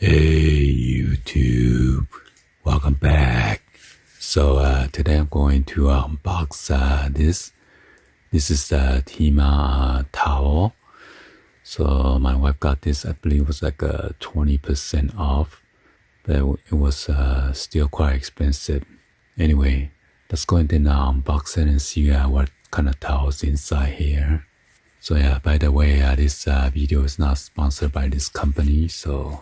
Hey YouTube, welcome back. So today I'm going to unbox this. This is the TEEMA towel. So my wife got this, I believe it was like 20% off, but it was still quite expensive. Anyway, let's go ahead and unbox it and see what kind of towels inside here. So yeah, by the way, this video is not sponsored by this company, so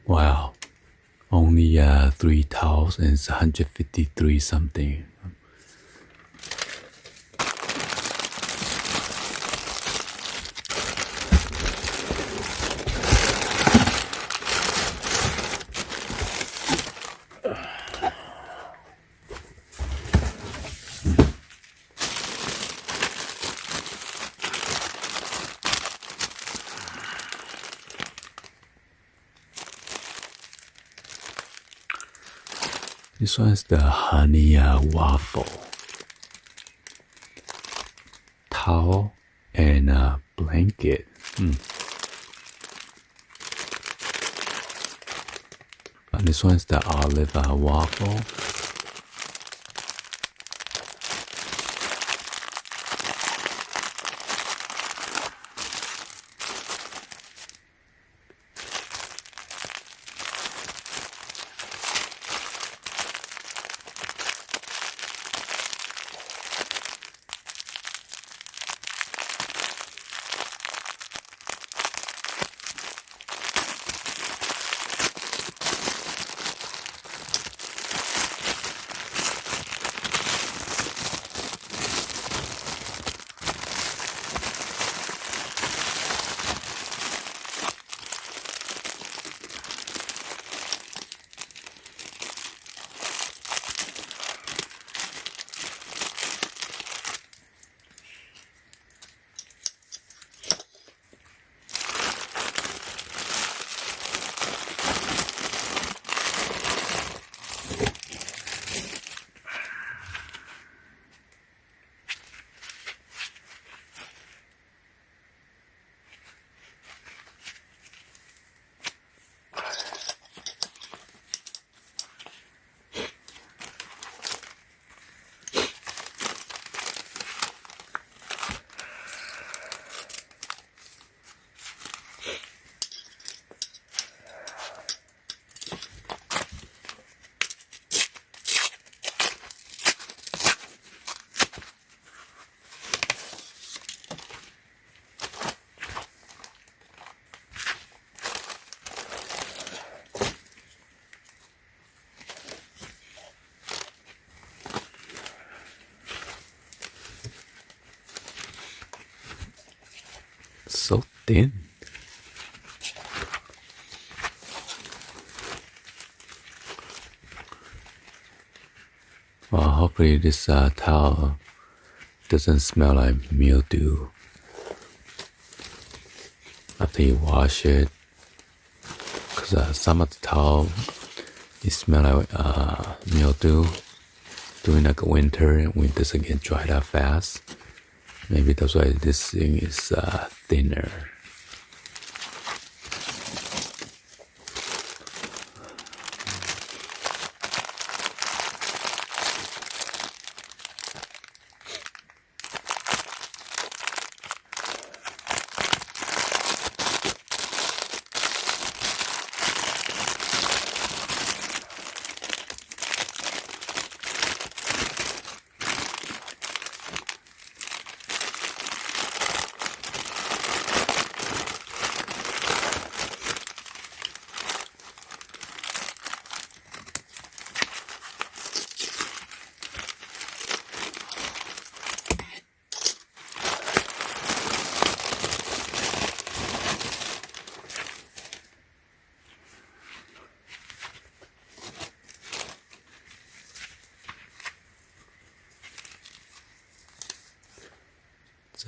wow, only 3 towels and it's 153 something. This one's the honey waffle towel and blanket. This one's the olive waffle. So thin. Well, hopefully this towel doesn't smell like mildew after you wash it, because some of the towel it smell like mildew during like winter, and when it doesn't get dried out fast. Maybe that's why this thing is thinner.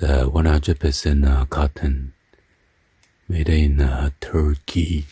The 100% cotton made in Turkey.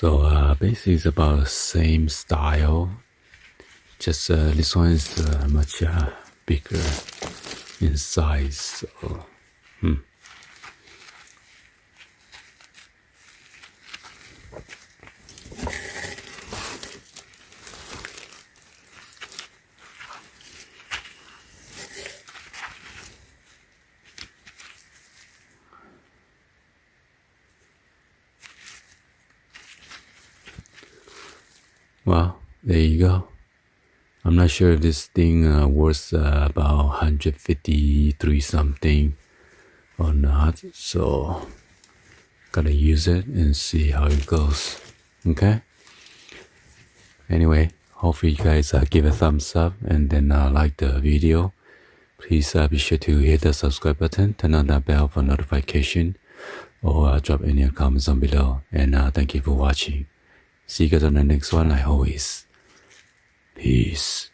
So basically it's about the same style, just this one is much bigger in size. So, well, there you go. I'm not sure if this thing worth about 153 something or not, so gotta use it and see how it goes. Okay, anyway, hopefully you guys give a thumbs up and then like the video. Please be sure to hit the subscribe button, turn on that bell for notification, or drop any comments on below. And thank you for watching. See you guys on the next one like always. Peace.